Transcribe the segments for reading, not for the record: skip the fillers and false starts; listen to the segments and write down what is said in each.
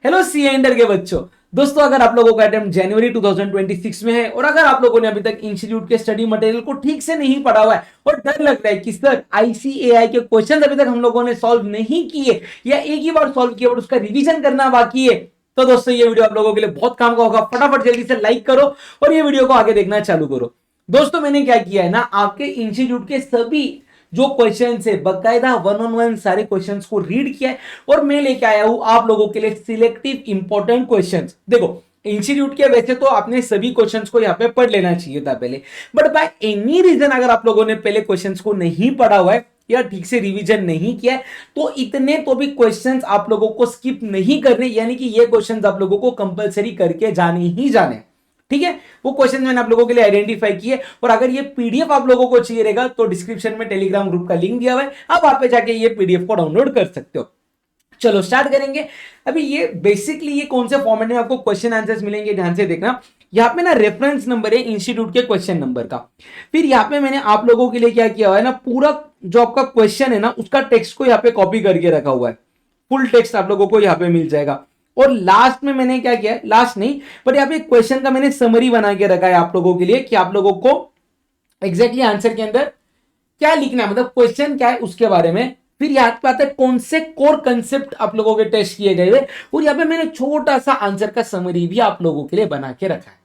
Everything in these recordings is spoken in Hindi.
हेलो सी एंडर के बच्चों। दोस्तों अगर आप लोगों का अटेम्प्ट जनवरी 2026 में है और अगर आप लोगों ने अभी तक इंस्टीट्यूट के स्टडी मटेरियल को ठीक से नहीं पढ़ा हुआ है और डर लग रहा है कि सर आईसीएआई के क्वेश्चन अभी तक हम लोगों ने सॉल्व नहीं किए या एक ही बार सॉल्व किया और उसका रिवीजन करना बाकी है, तो दोस्तों ये वीडियो आप लोगों के लिए बहुत काम का होगा। फटाफट जल्दी से लाइक करो और ये वीडियो को आगे देखना चालू करो। दोस्तों मैंने क्या किया है ना, आपके इंस्टीट्यूट के सभी जो क्वेश्चन है बकायदा 1-on-1 सारे क्वेश्चंस को रीड किया है और मैं लेके आया हूं आप लोगों के लिए सिलेक्टिव इंपॉर्टेंट क्वेश्चंस। देखो इंस्टीट्यूट के वैसे तो आपने सभी क्वेश्चंस को यहाँ पे पढ़ लेना चाहिए था पहले, बट बाय एनी रीजन अगर आप लोगों ने पहले क्वेश्चंस को नहीं पढ़ा हुआ है या ठीक से रिवीजन नहीं किया है तो इतने तो भी क्वेश्चंस आप लोगों को स्किप नहीं करने, यानी कि ये क्वेश्चंस आप लोगों को कंपलसरी करके जाने ही जाने। ठीक है, वो क्वेश्चन मैंने आप लोगों के लिए आइडेंटिफाई किए और अगर ये पीडीएफ आप लोगों को चाहिए रहेगा तो डिस्क्रिप्शन में टेलीग्राम ग्रुप का लिंक दिया हुआ है, आप वहां पे जाके ये पीडीएफ को डाउनलोड कर सकते हो। चलो स्टार्ट करेंगे। अभी ये बेसिकली ये कौन से फॉर्मेट में आपको क्वेश्चन आंसर्स मिलेंगे ध्यान से देखना। यहाँ पे ना रेफरेंस नंबर है इंस्टीट्यूट के क्वेश्चन नंबर का, फिर यहाँ पे मैंने आप लोगों के लिए क्या किया हुआ है ना, पूरा जो आपका क्वेश्चन है ना उसका टेक्स्ट को यहाँ पे कॉपी करके रखा हुआ है। फुल टेक्स्ट आप लोगों को यहाँ पे मिल जाएगा और लास्ट में मैंने क्या किया, लास्ट नहीं बट यहाँ पे क्वेश्चन का मैंने समरी बना के रखा है आप लोगों के लिए कि आप लोगों को एग्जैक्टली आंसर के अंदर क्या लिखना है, मतलब क्वेश्चन क्या है उसके बारे में। फिर याद पे आता है कौन से कोर कंसेप्ट आप लोगों के टेस्ट किए गए थे और यहाँ पे मैंने छोटा सा आंसर का समरी भी आप लोगों के लिए बना के रखा है।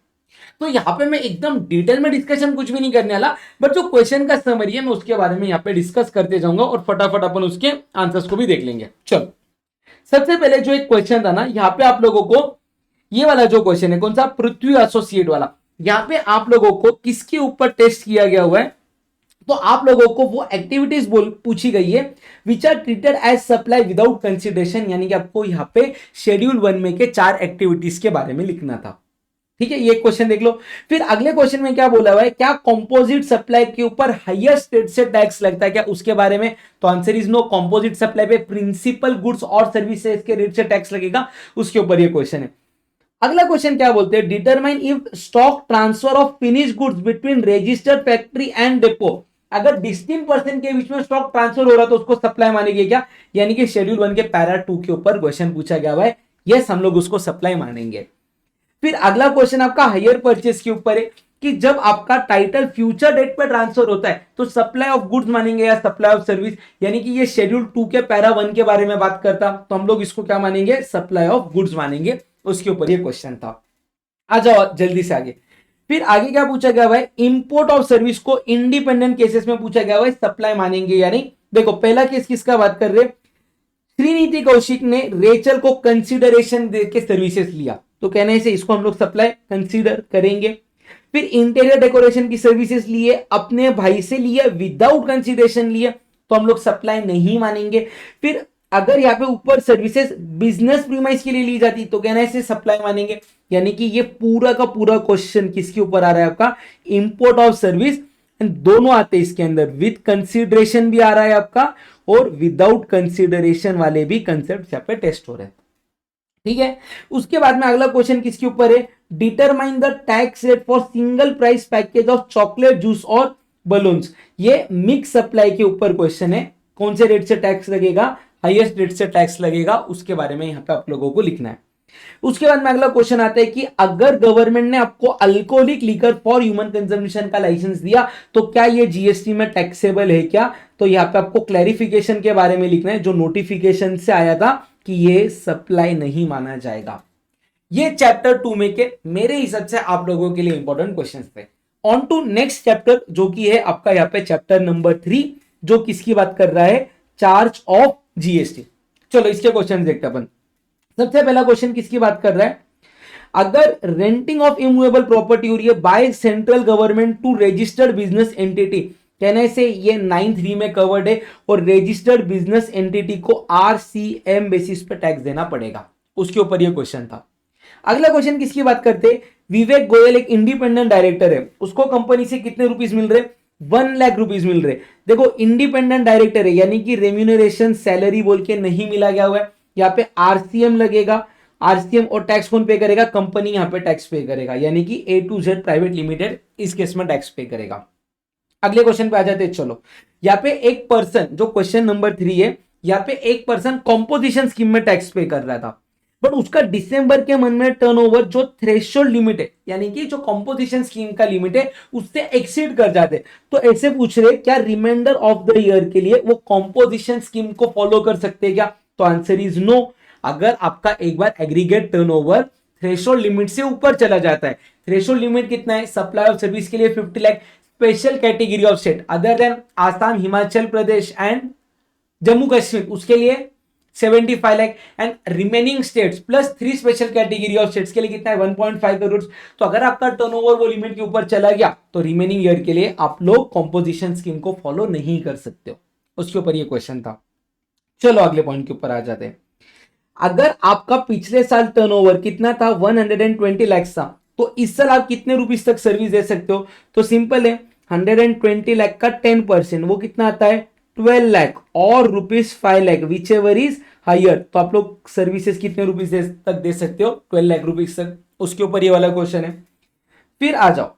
तो यहाँ पे मैं एकदम डिटेल में डिस्कशन कुछ भी नहीं करने वाला, बट जो क्वेश्चन का समरी है मैं उसके बारे में यहाँ पे डिस्कस करते जाऊंगा और फटाफट अपन उसके आंसर्स को भी देख लेंगे। चलो सबसे पहले जो एक क्वेश्चन था ना, यहाँ पे आप लोगों को ये वाला जो क्वेश्चन है कौन सा, पृथ्वी एसोसिएट वाला, यहाँ पे आप लोगों को किसके ऊपर टेस्ट किया गया हुआ है, तो आप लोगों को वो एक्टिविटीज पूछी गई है which are treated as supply without consideration, यानी कि आपको यहाँ पे शेड्यूल 1 में के 4 एक्टिविटीज के बारे में लिखना था। ठीक है, ये क्वेश्चन देख लो। फिर अगले क्वेश्चन में क्या बोला हुआ है, क्या कंपोजिट सप्लाई के ऊपर हाईएस्ट रेट से टैक्स लगता है क्या, उसके बारे में तो answer is no. Composite supply पे प्रिंसिपल गुड्स और सर्विसेज के रेट से टैक्स लगेगा, उसके ऊपर ये क्वेश्चन है। अगला क्वेश्चन क्या बोलते हैं, determine if stock transfer of finish goods between registered factory and depot, अगर डिस्टिंक्ट पर्सन के बीच में स्टॉक ट्रांसफर हो रहा है तो उसको सप्लाई मानेंगे क्या, यानी कि शेड्यूल 1 के पैरा 2 के ऊपर क्वेश्चन पूछा गया हुआ है, यस हम लोग उसको सप्लाई मानेंगे। फिर अगला क्वेश्चन आपका हायर परचेस के ऊपर है कि जब आपका टाइटल फ्यूचर डेट पर ट्रांसफर होता है तो सप्लाई ऑफ गुड्स मानेंगे या सप्लाई ऑफ सर्विस, यानी कि ये शेड्यूल 2 के पैरा 1 के बारे में बात करता तो हम लोग इसको क्या मानेंगे, सप्लाई ऑफ गुड्स मानेंगे, उसके ऊपर ये क्वेश्चन था। आ जाओ जल्दी से आगे। फिर आगे क्या पूछा गया है, इंपोर्ट ऑफ सर्विस को इंडिपेंडेंट केसेस में पूछा गया है, सप्लाई मानेंगे या नहीं। देखो पहला केस किसका बात कर रहे, श्रीनीति कौशिक ने रेचल को कंसिडरेशन देके सर्विसेज लिया तो कहने से इसको हम लोग सप्लाई कंसीडर करेंगे। फिर इंटीरियर डेकोरेशन की सर्विसेज लिए, अपने भाई से लिए विदाउट कंसीडरेशन लिए तो हम लोग सप्लाई नहीं मानेंगे। फिर अगर यहाँ पे ऊपर सर्विसेज बिजनेस प्रीमाइस के लिए ली जाती तो कहना से सप्लाई मानेंगे, यानी कि ये पूरा का पूरा क्वेश्चन किसके ऊपर आ रहा है आपका, इंपोर्ट ऑफ सर्विस, दोनों आते हैं इसके अंदर, विद कंसीडरेशन भी आ रहा है आपका और विदाउट कंसीडरेशन वाले भी कंसेप्ट यहाँ पे टेस्ट हो रहे हैं। ठीक है, उसके बाद में अगला क्वेश्चन किसके ऊपर है, determine the tax rate for single price package of chocolate juice और बलून्स, ये मिक्स सप्लाई के ऊपर क्वेश्चन है, कौन से रेट से टैक्स लगेगा, हाईएस्ट रेट से टैक्स लगेगा, उसके बारे में यहाँ पे आप लोगों को लिखना है। उसके बाद में अगला क्वेश्चन आता है कि अगर गवर्नमेंट ने आपको alcoholic liquor for human consumption का लाइसेंस दिया तो क्या ये जीएसटी में टैक्सेबल है क्या, तो यहाँ पे आपको क्लैरिफिकेशन के बारे में लिखना है जो नोटिफिकेशन से आया था कि ये सप्लाई नहीं माना जाएगा। ये चैप्टर 2 में के मेरे हिसाब से आप लोगों के लिए इंपॉर्टेंट क्वेश्चंस थे। ऑन टू नेक्स्ट चैप्टर जो कि है आपका यहाँ पे चैप्टर नंबर 3, जो किसकी बात कर रहा है, चार्ज ऑफ जीएसटी। चलो इसके क्वेश्चन देखते हैं अपन। सबसे पहला क्वेश्चन किसकी बात कर रहा है, अगर रेंटिंग ऑफ इमूवेबल प्रॉपर्टी हो रही है by central government to registered business entity, कहने से ये 9(3) में कवर्ड है और रजिस्टर्ड बिजनेस एंटिटी को आरसीएम बेसिस पे टैक्स देना पड़ेगा, उसके ऊपर ये क्वेश्चन था। अगला क्वेश्चन किसकी बात करते, विवेक गोयल एक इंडिपेंडेंट डायरेक्टर है, उसको कंपनी से कितने रुपीस मिल रहे, 1 लाख रुपीस मिल रहे। देखो इंडिपेंडेंट डायरेक्टर है यानी कि रेम्यूनरेशन सैलरी बोल के नहीं मिला गया हुआ है, यहाँ पे आरसीएम लगेगा, आरसीएम और टैक्स कौन पे करेगा, कंपनी यहाँ पे टैक्स पे करेगा, यानी कि A to Z private limited इस केस में टैक्स पे करेगा। अगले क्वेश्चन पे आ जाते हैं। चलो यहाँ पे एक पर्सन, जो क्वेश्चन नंबर 3 है, यहाँ पे एक पर्सन कॉम्पोजिशन स्कीम में टैक्स पे कर रहा था, बट उसका दिसंबर के मंथ में टर्नओवर जो थ्रेशोल्ड लिमिट है, यानी कि जो कंपोजिशन स्कीम का लिमिट है, उससे एक्सीड कर जाते, तो ऐसे पूछ रहे क्या रिमाइंडर ऑफ द ईयर के लिए वो कंपोजिशन स्कीम को फॉलो कर सकते हैं क्या? तो आंसर इज नो। अगर आपका एक बार एग्रीगेट टर्नओवर थ्रेशोल्ड लिमिट से ऊपर चला जाता है, थ्रेशोल्ड लिमिट कितना है? सप्लाई ऑफ सर्विस के लिए 50 lakh, special category of state other than Assam, Himachal Pradesh and Jammu Kashmir, उसके लिए 75 lakh, and remaining states plus 3 special category of states के लिए कितना है? 1.5 करोड़। तो अगर आपका टर्नओवर वो लिमिट के ऊपर चला गया तो रिमेनिंग ईयर के लिए आप लोग कंपोजिशन स्कीम को फॉलो नहीं कर सकते हो। उसके ऊपर ये क्वेश्चन था। चलो अगले पॉइंट के ऊपर आ जाते हैं। अगर आपका पिछले साल टर्नओवर कितना था? 120 लाख था, तो इस साल आप कितने रुपीस तक सर्विस दे सकते हो? तो सिंपल है, 120 लाख का 10% वो कितना आता है? 12 लाख और ₹5 lakh, whichever is higher. तो आप लोग सर्विसेज कितने रुपीस तक दे सकते हो? 12 लाख रुपीस तक। उसके ऊपर ये वाला क्वेश्चन है। फिर आ जाओ,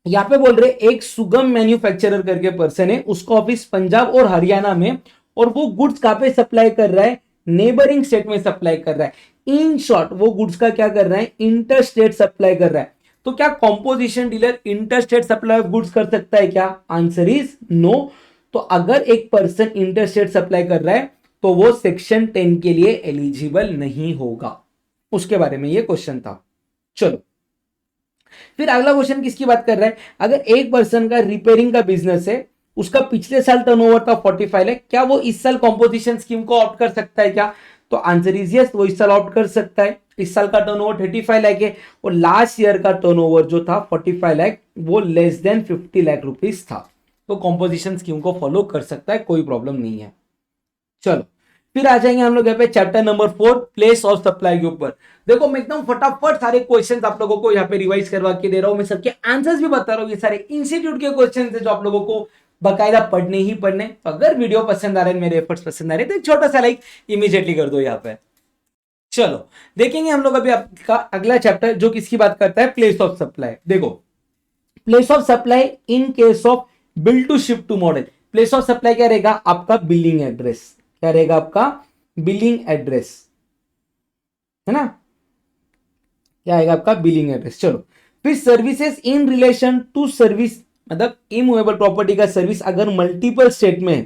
यहां पे बोल रहे एक सुगम मैन्युफैक्चरर करके पर्सन है, उसका ऑफिस पंजाब और हरियाणा में, और वो गुड्स कहां पे सप्लाई कर रहा है? नेबरिंग स्टेट में सप्लाई कर रहा है। इन शॉर्ट वो गुड्स का क्या कर रहा है? इंटर स्टेट सप्लाई कर रहा है। तो क्या composition dealer inter state supply of goods कर सकता है क्या? Answer is no. तो अगर एक पर्सन इंटर स्टेट सप्लाई कर रहा है तो वो सेक्शन 10 के लिए एलिजिबल नहीं होगा। उसके बारे में ये क्वेश्चन था। चलो फिर अगला क्वेश्चन किसकी बात कर रहा है? अगर एक पर्सन का रिपेयरिंग का बिजनेस है, उसका पिछले साल टर्नओवर था 45 लाख, क्या वो इस साल कंपोजिशन स्कीम को ऑप्ट कर सकता है क्या? तो आंसर इज यस, वो इस साल ऑप्ट कर सकता है। इस साल का टर्नओवर 35 लाख है और लास्ट ईयर का टर्नओवर जो था 45 लाख वो लेस देन 50 लाख रुपीस था, तो कंपोजिशन स्कीम को फॉलो कर सकता है, कोई प्रॉब्लम नहीं है। चलो फिर आ जाएंगे हम लोग यहाँ पे chapter number 4 place of supply के ऊपर। देखो मैं एकदम फटाफट सारे क्वेश्चंस आप लोगों को यहाँ पे रिवाइज करवा के दे रहा हूँ, मैं सबके आंसर्स भी बता रहा हूँ। ये सारे इंस्टीट्यूट के क्वेश्चंस है जो आप लोगों को बकायदा पढ़ने ही पढ़ने। तो अगर वीडियो पसंद आ रहे हैं, मेरे एफर्ट्स पसंद आ रहे हैं, तो एक छोटा सा लाइक इमीडिएटली कर दो यहाँ पे। चलो देखेंगे हम लोग अभी आपका अगला चैप्टर जो किसकी बात करता है? Place of supply. देखो place of supply in case of bill to ship to model. Place of supply क्या रहेगा? आपका बिलिंग एड्रेस। क्या रहेगा आपका? बिलिंग एड्रेस, है ना? क्या आएगा आपका? Billing address. चलो फिर services in relation to service, मतलब इमूवेबल प्रॉपर्टी का सर्विस अगर मल्टीपल स्टेट में है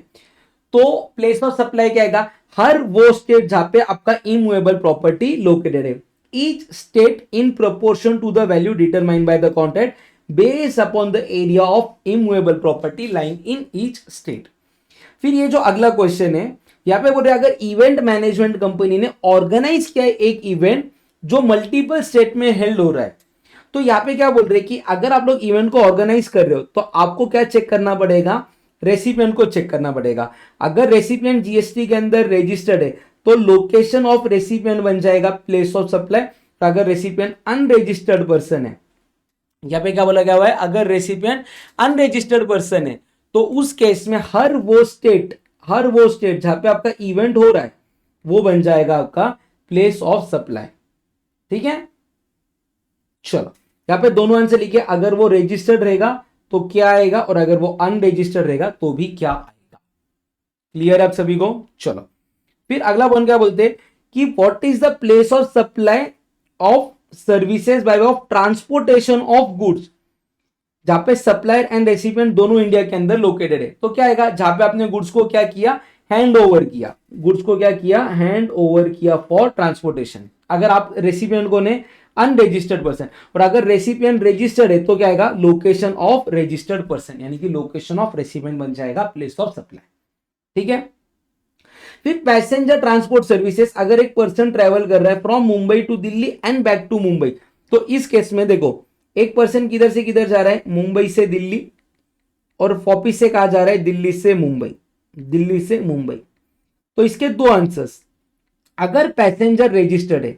तो प्लेस ऑफ सप्लाई क्या आएगा? हर वो स्टेट जहां पे आपका इमूवेबल प्रॉपर्टी लोकेटेड है। Each state in proportion to the value determined by the contract based upon the area of immovable property line in each state. फिर ये जो अगला क्वेश्चन है यहां पे बोल रहे अगर इवेंट मैनेजमेंट कंपनी ने ऑर्गेनाइज किया है एक इवेंट जो मल्टीपल स्टेट में हेल्ड हो रहा है, तो यहां पे क्या बोल रहे हैं कि अगर आप लोग इवेंट को ऑर्गेनाइज कर रहे हो तो आपको क्या चेक करना पड़ेगा? रेसिपिएंट को चेक करना पड़ेगा। अगर रेसिपिएंट जीएसटी के अंदर रजिस्टर्ड है तो लोकेशन ऑफ रेसिपिएंट बन जाएगा प्लेस ऑफ सप्लाई। तो अगर रेसिपिएंट अनरजिस्टर्ड पर्सन है, यहां पे क्या बोला गया हुआ है? अगर रेसिपिएंट अनरजिस्टर्ड पर्सन है तो उस केस में हर वो स्टेट जहां पे आपका इवेंट हो रहा है वो बन जाएगा आपका प्लेस ऑफ सप्लाई। ठीक है, चलो यहां पे दोनों आंसर लिखे। अगर वो रजिस्टर्ड रहेगा तो क्या आएगा और अगर वो अनरजिस्टर्ड रहेगा तो भी क्या आएगा। क्लियर है आप सभी को? चलो फिर अगला पॉइंट क्या बोलते हैं कि what is the place of supply of services by way of transportation of goods, जहां पे सप्लायर एंड रेसिपिएंट दोनों इंडिया के अंदर लोकेटेड है। तो क्या आएगा? जहां पे आपने गुड्स को क्या किया? हैंड ओवर किया। गुड्स को क्या किया? हैंड ओवर किया फॉर ट्रांसपोर्टेशन। अगर आप रेसिपिएंट को ने अनरजिस्टर्ड पर्सन, और अगर रेसिपिएंट रजिस्टर्ड है तो क्या आएगा? लोकेशन ऑफ रजिस्टर्ड पर्सन, यानी कि लोकेशन ऑफ रेसिपिएंट बन जाएगा प्लेस ऑफ सप्लाई। ठीक है, फिर पैसेंजर ट्रांसपोर्ट सर्विसेज, अगर एक पर्सन ट्रेवल कर रहा है from Mumbai to Delhi and back to Mumbai, तो इस केस में देखो एक पर्सन किधर से किधर जा रहा है? मुंबई से दिल्ली, और वापिस से कहा जा रहा है? दिल्ली से मुंबई, दिल्ली से मुंबई। तो इसके दो आंसर्स, अगर पैसेंजर रजिस्टर्ड है,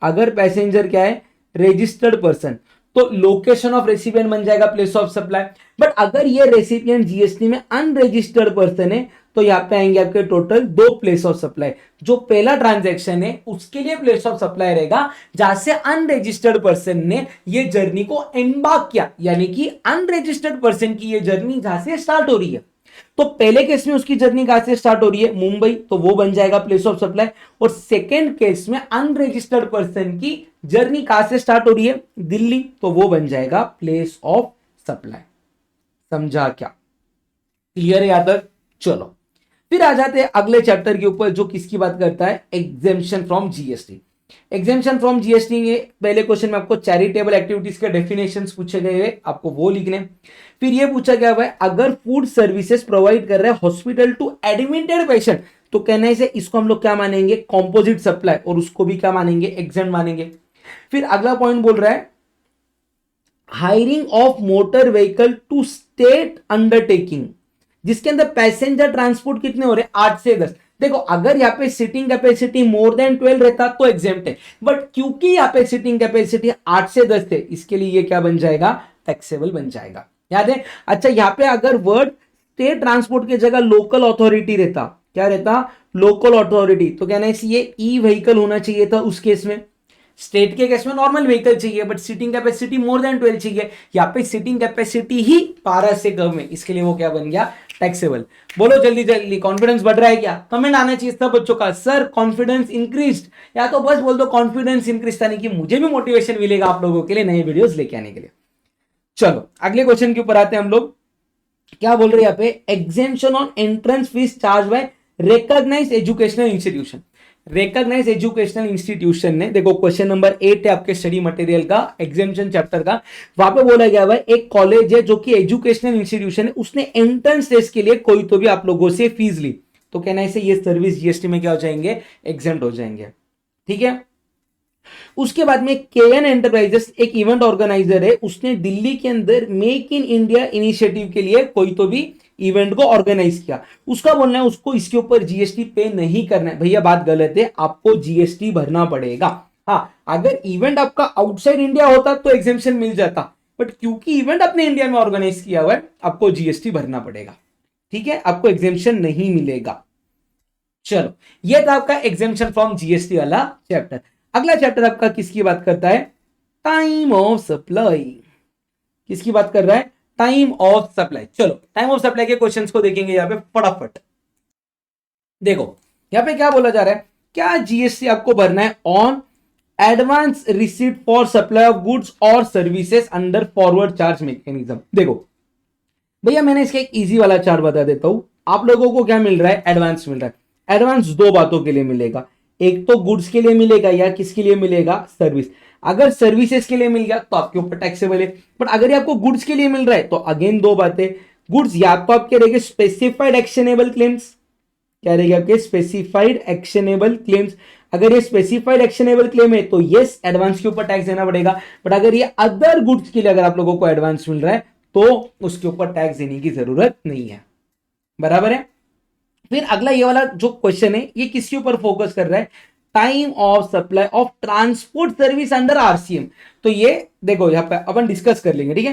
अगर पैसेंजर क्या है? रजिस्टर्ड पर्सन, तो लोकेशन ऑफ रेसिपिएंट बन जाएगा प्लेस ऑफ सप्लाई। बट अगर ये रेसिपिएंट जीएसटी में अनरजिस्टर्ड पर्सन है तो यहां पे आएंगे आपके टोटल 2 प्लेस ऑफ सप्लाई। जो पहला ट्रांजैक्शन है उसके लिए प्लेस ऑफ सप्लाई रहेगा जहां से अनरजिस्टर्ड पर्सन ने ये जर्नी को एम्बार्क किया, यानी कि अनरजिस्टर्ड पर्सन की ये जर्नी जहां से स्टार्ट हो रही है। तो पहले केस में उसकी जर्नी कहां से स्टार्ट हो रही है, मुंबई, तो वो बन जाएगा प्लेस ऑफ सप्लाई। और सेकेंड केस में अनरजिस्टर्ड पर्सन की जर्नी कहां से स्टार्ट हो रही है, दिल्ली, तो वो बन जाएगा प्लेस ऑफ सप्लाई। समझा क्या, क्लियर है यहां तक? चलो फिर आ जाते हैं अगले चैप्टर के ऊपर जो किसकी बात करता है, exemption from GST. Exemption from GST में पहले क्वेश्चन में आपको चैरिटेबल एक्टिविटीज के डेफिनेशंस पूछे गए हैं, आपको वो लिखने। फिर ये पूछा गया है अगर फूड सर्विसेज प्रोवाइड कर रहे हैं हॉस्पिटल टू एडमिटेड पेशेंट, तो कहने से इसको हम लोग क्या मानेंगे, कॉम्पोजिट सप्लाई, और उसको भी क्या मानेंगे, एग्जेम्प्ट मानेंगे। फिर अगला पॉइंट बोल रहा है hiring of motor vehicle to state undertaking, जिसके अंदर पैसेंजर ट्रांसपोर्ट कितने हो रहे हैं, 8 से 10। देखो अगर यहाँ पे सीटिंग कैपेसिटी मोर देन 12 रहता तो एग्जेम्प्ट है, बट क्योंकि यहाँ पे सीटिंग कैपेसिटी 8 से 10 थे, इसके लिए ये क्या बन जाएगा, टैक्सेबल बन जाएगा। याद है? अच्छा यहाँ पे अगर वर्ड स्टेट ट्रांसपोर्ट की जगह लोकल अथॉरिटी रहता, क्या रहता, लोकल अथॉरिटी, तो कहना है ये ई व्हीकल होना चाहिए था उस केस में। स्टेट के केस में नॉर्मल व्हीकल चाहिए, but seating capacity more than 12 चाहिए। यहाँ पे सीटिंग कैपेसिटी ही 12 से कम है, इसके लिए वो क्या बन गया, टैक्सेबल। बोलो जल्दी जल्दी, कॉन्फिडेंस बढ़ रहा है क्या? कमेंट आना चाहिए सब बच्चों का, सर कॉन्फिडेंस इंक्रीज, या तो बस बोल दो कॉन्फिडेंस इंक्रीज, यानी कि मुझे भी मोटिवेशन मिलेगा आप लोगों के लिए नए वीडियोस लेके आने के लिए। चलो अगले क्वेश्चन के ऊपर आते हैं हम लोग। क्या बोल रहे हैं यहाँ पे, exemption on entrance fees charge by recognised educational institution. Recognised educational institution ने, देखो क्वेश्चन नंबर 8 है आपके स्टडी मटेरियल का, एग्जामिनेशन चैप्टर का, वहां पे बोला गया है एक कॉलेज है जो कि एजुकेशनल इंस्टीट्यूशन है, उसने एंट्रेंस टेस्ट के लिए कोई तो भी आप लोगों से फीस ली, तो कहना है ये सर्विस जीएसटी में क्या हो जाएंगे, एग्जेम्प्ट हो जाएंगे। ठीक है। उसके बाद में केएन एंटरप्राइजेस एक इवेंट ऑर्गेनाइजर है, उसने दिल्ली के अंदर मेक इन इंडिया इनिशिएटिव के लिए कोई तो भी इवेंट को ऑर्गेनाइज किया, उसका बोलना है उसको इसके ऊपर जीएसटी पे नहीं करना है। भैया बात गलत है, आपको जीएसटी भरना पड़ेगा। हाँ अगर इवेंट आपका आउटसाइड इंडिया होता तो एग्जेम्पशन मिल जाता, बट क्योंकि इवेंट अपने इंडिया में ऑर्गेनाइज किया हुआ है, आपको जीएसटी भरना पड़ेगा। ठीक है, आपको एग्जेम्पशन नहीं मिलेगा। चलो ये था आपका एग्जेम्पशन फ्रॉम जीएसटी वाला चैप्टर। अगला चैप्टर आपका किसकी बात करता है, टाइम ऑफ सप्लाई। किसकी बात कर रहा है, टाइम ऑफ सप्लाई। चलो टाइम ऑफ सप्लाई के क्वेश्चंस को देखेंगे यहां पे फटाफट। देखो यहां पे क्या बोला जा रहा है, क्या जीएसटी आपको भरना है on advance receipt for supply of goods और services under forward charge mechanism. देखो भैया मैंने इसका एक इजी वाला चार्ट बता देता हूं, आप लोगों को क्या मिल रहा है, एडवांस मिल रहा है। एडवांस दो बातों के लिए मिलेगा, एक तो गुड्स के लिए मिलेगा या किसके लिए मिलेगा, सर्विस। अगर सर्विसेज के लिए मिल गया तो आपके ऊपर टैक्सेबल है, बट अगर ये आपको गुड्स के लिए मिल रहा है तो अगेन दो बातें, गुड्स या तो आपके रहेंगे स्पेसिफाइड एक्शनेबल क्लेम्स, क्या रहेगा आपके स्पेसिफाइड एक्शनेबल क्लेम्स। अगर ये स्पेसिफाइड एक्शनेबल क्लेम है तो यस एडवांस के ऊपर टैक्स देना पड़ेगा, बट अगर ये अदर गुड्स के लिए अगर आप लोगों को एडवांस मिल रहा है तो उसके ऊपर टैक्स देने की जरूरत नहीं है। बराबर है। फिर अगला ये वाला जो क्वेश्चन है ये किसके ऊपर फोकस कर रहा है, time of supply of transport service under RCM. तो ये देखो यहां पे अपन डिस्कस कर लेंगे। ठीक है,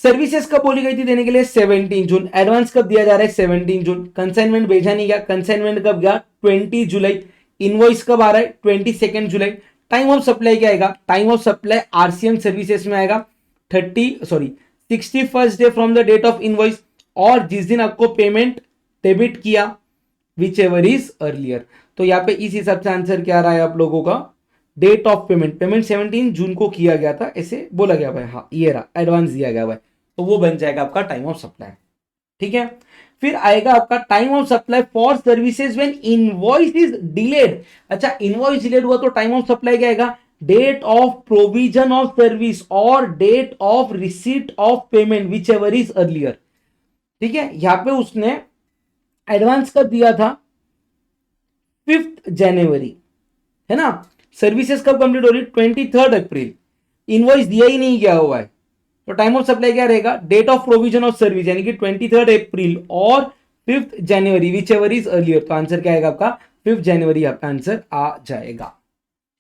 सर्विसेज कब बोली गई थी देने के लिए, 17 जून। एडवांस कब दिया जा रहा है, 17 जून। कंसाइनमेंट भेजा नहीं गया, कंसाइनमेंट कब गया, 20 जुलाई। इनवॉइस कब आ रहा है, 22 जुलाई। टाइम ऑफ सप्लाई क्या आएगा, time of supply RCM services में आएगा 61st day from the date of invoice, और जिस दिन आपको पेमेंट डेबिट किया विच एवर इज अर्लियर। तो यहाँ पे इस हिसाब से आंसर क्या रहा है आप लोगों का, डेट ऑफ पेमेंट, पेमेंट 17 जून को किया गया था ऐसे बोला गया भाई, हाँ ये रहा एडवांस दिया गया भाई, तो वो बन जाएगा आपका टाइम ऑफ सप्लाई। ठीक है। फिर आएगा आपका time of supply for services when invoice is delayed. अच्छा इनवॉइस डिलेड हुआ तो टाइम ऑफ सप्लाई क्या आएगा, date of provision of service और date of receipt of payment whichever is earlier. ठीक है, यहां पे उसने एडवांस कब दिया था, 5 जनवरी, है ना। सर्विसेज कब कंप्लीट हो रही, 23 अप्रैल। इनवॉइस दिया ही नहीं गया हुआ है, तो टाइम ऑफ सप्लाई क्या रहेगा, date of provision of service यानी कि 23 अप्रैल और 5 जनवरी विच एवर इज अर्लियर। तो आंसर क्या आएगा आपका, 5 जनवरी आपका आंसर आ जाएगा।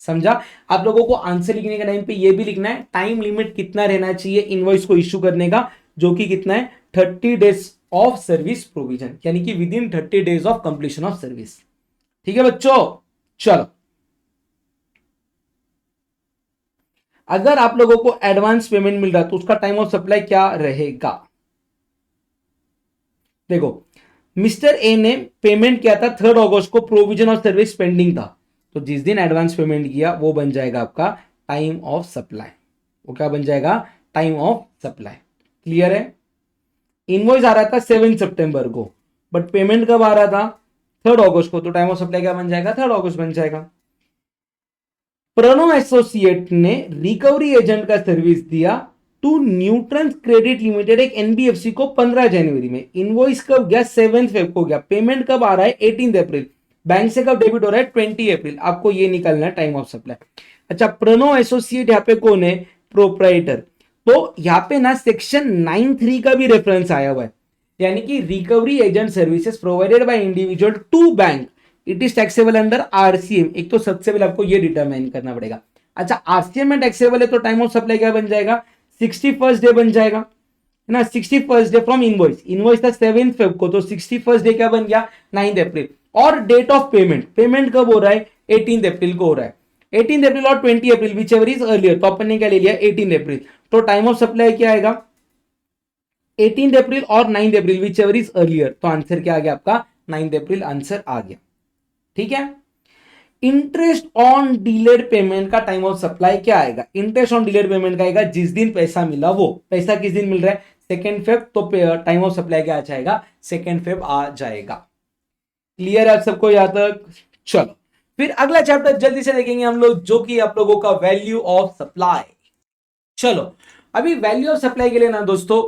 समझा। आप लोगों को आंसर लिखने के टाइम पे ये भी लिखना है टाइम लिमिट कितना रहना चाहिए इनवॉइस को इश्यू करने का, जो कि कितना है 30 डेज ऑफ सर्विस प्रोविजन, यानी कि with in 30 days of completion of service. ठीक है बच्चों। चलो अगर आप लोगों को एडवांस पेमेंट मिल रहा है तो उसका टाइम ऑफ सप्लाई क्या रहेगा, देखो मिस्टर ए ने पेमेंट किया था 3 अगस्त को, प्रोविजन ऑफ सर्विस पेंडिंग था, तो जिस दिन एडवांस पेमेंट किया वो बन जाएगा आपका टाइम ऑफ सप्लाई। वो क्या बन जाएगा? Time of supply. क्लियर है? इनवॉइस आ रहा था 7 सितंबर को, बट पेमेंट कब आ रहा था? 3 अगस्त को, तो टाइम ऑफ सप्लाई क्या बन जाएगा? 3 अगस्त बन जाएगा। प्रणव एसोसिएट ने रिकवरी एजेंट का सर्विस दिया टू न्यूट्रंस क्रेडिट लिमिटेड, एक एनबीएफसी को 15 जनवरी में। इनवॉइस कब गया? 7 फेब को गया। पेमेंट कब आ रहा है? 18 अप्रैल। बैंक से कब डेबिट हो रहा है? 20 अप्रैल। आपको ये निकालना है टाइम ऑफ सप्लाई। अच्छा, प्रणव एसोसिएट यहाँ पे कौन है? प्रोप्राइटर। तो यहाँ पे ना सेक्शन 9(3) का भी रेफरेंस आया हुआ है, यानी कि recovery agent services provided by individual to bank, it is taxable under RCM. एक तो सबसे पहले आपको ये डिटरमाइन करना पड़ेगा। अच्छा, आरसीएम में टैक्सेबल है तो टाइम ऑफ सप्लाई क्या बन जाएगा? 61st डे बन जाएगा, है ना। 61st day from invoice. Invoice था 7 फेब को, तो 61st डे क्या बन गया? 9 अप्रैल। और डेट ऑफ पेमेंट, पेमेंट कब हो रहा है? 18 अप्रैल को हो रहा है। 18 अप्रैल और 20 अप्रैल विच एवर इज अर्लियर, तो अपन ने क्या ले लिया? 18 अप्रैल। तो टाइम ऑफ सप्लाई क्या आएगा? 18 अप्रैल और 9 अप्रैल विच एवर इज अर्लियर। तो आंसर क्या आ गया आपका? 9 अप्रैल आंसर आ गया। ठीक है। इंटरेस्ट ऑन डिलेड पेमेंट का टाइम ऑफ सप्लाई क्या आएगा? इंटरेस्ट ऑन डिलेड पेमेंट का आएगा जिस दिन पैसा मिला वो। पैसा किस दिन मिल रहा है? 2 फेब, तो टाइम ऑफ सप्लाई क्या आ जाएगा? 2 फेब आ जाएगा। क्लियर है आप सबको यहां तक? चलो फिर अगला चैप्टर जल्दी से देखेंगे हम लोग, जो कि आप लोगों का वैल्यू ऑफ सप्लाई। चलो अभी वैल्यू ऑफ सप्लाई के लिए ना दोस्तों,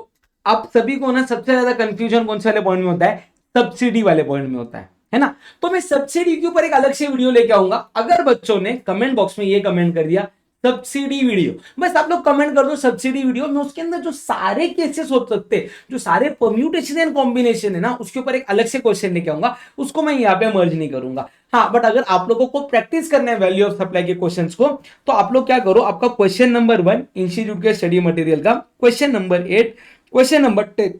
आप सभी को ना सबसे ज्यादा कंफ्यूजन कौन से वाले पॉइंट में होता है? सब्सिडी वाले पॉइंट में होता है ना। तो मैं सब्सिडी के ऊपर एक अलग से वीडियो लेके आऊंगा। अगर बच्चों ने कमेंट बॉक्स में ये कमेंट कर दिया सब्सिडी वीडियो, बस आप लोग कमेंट कर दो सब्सिडी वीडियो में, उसके अंदर जो सारे केसेस हो सकते हैं, जो सारे परम्यूटेशन एंड कॉम्बिनेशन है ना, उसके ऊपर एक अलग से क्वेश्चन लेके आऊंगा। उसको मैं यहाँ पे मर्ज नहीं करूंगा। हाँ, बट अगर आप लोगों को प्रैक्टिस करना है वैल्यू ऑफ सप्लाई के क्वेश्चंस को, तो आप लोग क्या करो, आपका क्वेश्चन नंबर 1 इंस्टीट्यूट के स्टडी मटेरियल का, क्वेश्चन नंबर 8, क्वेश्चन नंबर 10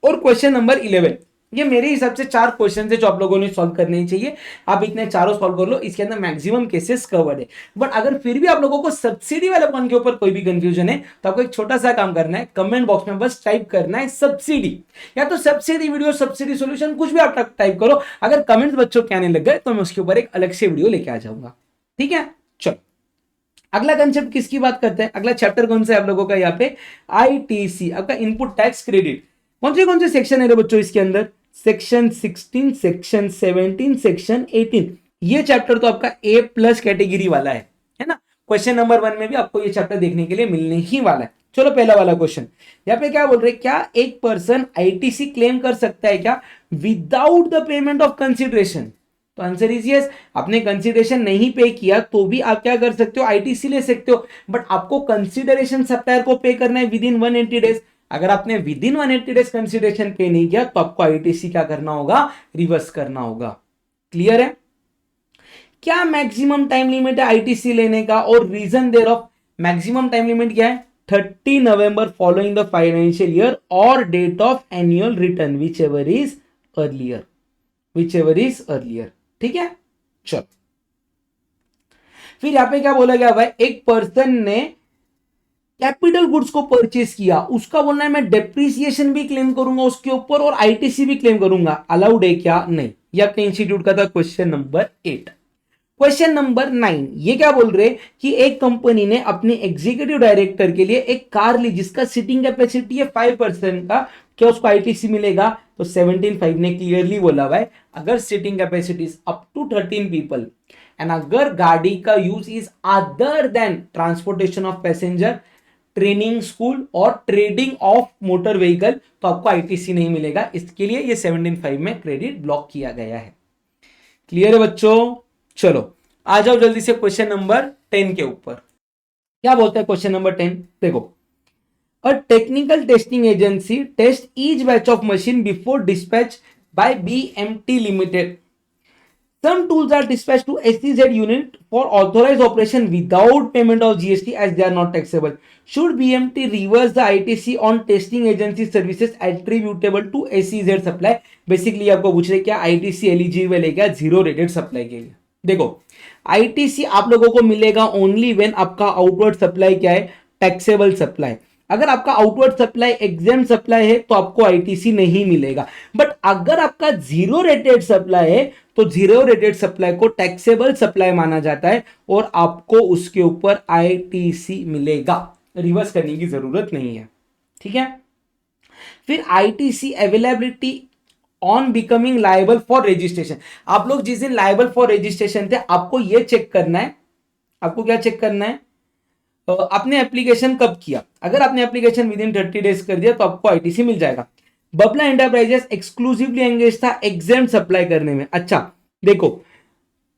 और क्वेश्चन नंबर 11, ये मेरे हिसाब से 4 क्वेश्चन है जो आप लोगों ने सॉल्व करने चाहिए। आप इतने चारों सॉल्व कर लो, इसके अंदर मैक्सिमम केसेस कवर्ड है। बट अगर फिर भी आप लोगों को सब्सिडी वाले पॉइंट के ऊपर कोई भी कंफ्यूजन है, तो आपको एक छोटा सा काम करना है, कमेंट बॉक्स में बस टाइप करना है सब्सिडी, या तो सब्सिडी वीडियो, सब्सिडी सॉल्यूशन, कुछ भी आप टाइप करो। अगर कमेंट्स बच्चों के आने लग गए तो मैं उसके ऊपर एक अलग से वीडियो लेके आ जाऊंगा। ठीक है। चलो अगला कंसेप्ट किसकी बात करते हैं? अगला चैप्टर कौन सा है आप लोगों का यहाँ पे? आईटीसी, आपका इनपुट टैक्स क्रेडिट। कौन से सेक्शन है रे बच्चों इसके अंदर? Section 16, section 17, section 18। ये चैप्टर तो आपका A+ कैटेगरी वाला है ना। क्वेश्चन नंबर 1 में भी आपको ये चैप्टर देखने के लिए मिलने ही वाला है। चलो पहला वाला क्वेश्चन यहाँ पे क्या बोल रहे हैं, क्या एक पर्सन आईटीसी क्लेम कर सकता है क्या without the payment of consideration? तो आंसर इज यस। आपने कंसिडरेशन नहीं पे किया तो भी आप क्या कर सकते हो? आईटीसी ले सकते हो, बट आपको कंसिडरेशन सप्लायर को पे करना है विद इन 180 डेज। अगर आपने विद इन 180 डेज कंसिडरेशन पे नहीं किया तो आपको आईटीसी क्या करना होगा? रिवर्स करना होगा। क्लियर है? क्या मैक्सिमम टाइम लिमिट है आईटीसी लेने का, और reason thereof maximum time limit क्या है? 30 नवंबर फॉलोइंग द फाइनेंशियल ईयर और date of annual return whichever is earlier, ठीक है। चलो फिर यहां पे क्या बोला गया भाई, एक पर्सन ने कैपिटल गुड्स को परचेस किया, उसका बोलना है मैं डेप्रिसिएशन भी क्लेम करूंगा उसके ऊपर और आईटीसी भी क्लेम करूंगा, अलाउड है क्या? नहीं। ये आपके इंस्टीट्यूट का था क्वेश्चन नंबर 8। क्वेश्चन नंबर 9 ये क्या बोल रहे कि एक कंपनी ने अपने एग्जीक्यूटिव डायरेक्टर के लिए एक कार ली जिसका सीटिंग कैपेसिटी है 5% का, क्या उसको आईटीसी मिलेगा? तो 17(5) ने क्लियरली बोला भाई, अगर seating capacity up to 13 people and अगर गाड़ी का use is other than transportation of passenger, training school और ट्रेडिंग ऑफ मोटर व्हीकल, तो आपको आईटीसी नहीं मिलेगा। इसके लिए ये 17(5) में क्रेडिट ब्लॉक किया गया है। क्लियर है बच्चों? चलो आ जाओ जल्दी से क्वेश्चन नंबर 10 के ऊपर। क्या बोलता है क्वेश्चन नंबर 10? देखो, a technical testing agency test each batch of machine before dispatch by BMT limited. Some tools are dispatched to SEZ unit for authorized operation without payment of GST as they are not taxable. Should BMT reverse the ITC on testing agency services attributable to SEZ supply? Basically आपको पूछ रहे क्या ITC एलिजिबल है क्या जीरो रेटेड सप्लाई के लिए? देखो ITC आप लोगों को मिलेगा ओनली व्हेन आपका आउटवर्ड सप्लाई क्या है? Taxable supply. अगर आपका आउटवर्ड सप्लाई एग्जाम सप्लाई है तो आपको आईटीसी नहीं मिलेगा, बट अगर आपका जीरो रेटेड सप्लाई है तो जीरो रेटेड सप्लाई को टैक्सेबल सप्लाई माना जाता है और आपको उसके ऊपर आईटीसी मिलेगा, रिवर्स करने की जरूरत नहीं है, ठीक है। फिर ITC availability on becoming liable for registration. आप लोग जिस दिन लायबल फॉर रजिस्ट्रेशन थे आपको यह चेक करना है, आपको क्या चेक करना है, आपने एप्लीकेशन कब किया। अगर आपने एप्लीकेशन विद इन 30 डेज कर दिया तो आपको आईटीसी मिल जाएगा। बबला एंटरप्राइजेस एक्सक्लूसिवली एंगेज था एग्जाम सप्लाई करने में। अच्छा देखो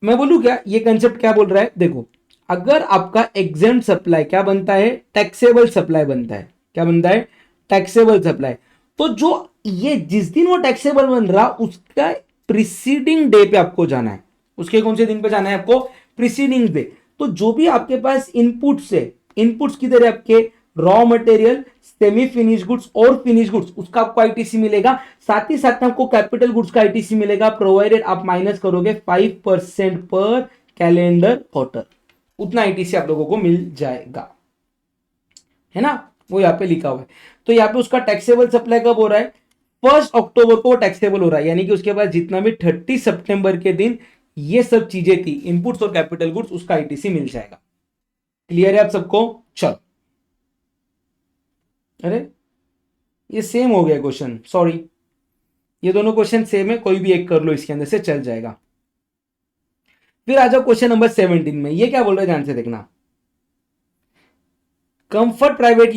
मैं बोलूं क्या, ये कंसेप्ट क्या बोल रहा है, देखो अगर आपका एग्जाम सप्लाई क्या बनता है, टैक्सेबल सप्लाई बनता है, क्या बनता है, टैक्सेबल सप्लाई। तो जो ये जिस दिन वो टैक्सेबल बन रहा उसका प्रीसीडिंग डे पे आपको जाना है, उसके कौन से दिन पे जाना है आपको, प्रीसीडिंग डे। तो जो भी आपके पास इनपुट्स है, इनपुट्स किधर है आपके, raw material, semi finish goods और फिनिश गुड्स, उसका आपको आईटीसी मिलेगा। साथ ही साथ आपको कैपिटल गुड्स का आईटीसी मिलेगा, प्रोवाइडेड आप माइनस करोगे 5% पर कैलेंडर क्वार्टर, उतना आईटीसी आप लोगों को मिल जाएगा, है ना, वो यहाँ पे लिखा हुआ है। तो यहाँ पे उसका टैक्सेबल सप्लाई कब हो रहा है, 1 अक्टूबर को टैक्सेबल हो रहा है, यानी कि उसके बाद जितना भी 30 सितंबर के दिन ये सब चीजें थी इनपुट्स और कैपिटल गुड्स, उसका आईटीसी मिल जाएगा। क्लियर है आप सबको, चलो। अरे ये सेम हो गया क्वेश्चन, सॉरी, ये दोनों क्वेश्चन सेम है, कोई भी एक कर लो इसके अंदर से चल जाएगा। फिर आ जाओ क्वेश्चन नंबर 17 में, ये क्या बोल रहा है ध्यान से देखना। कंफर्ट प्राइवेट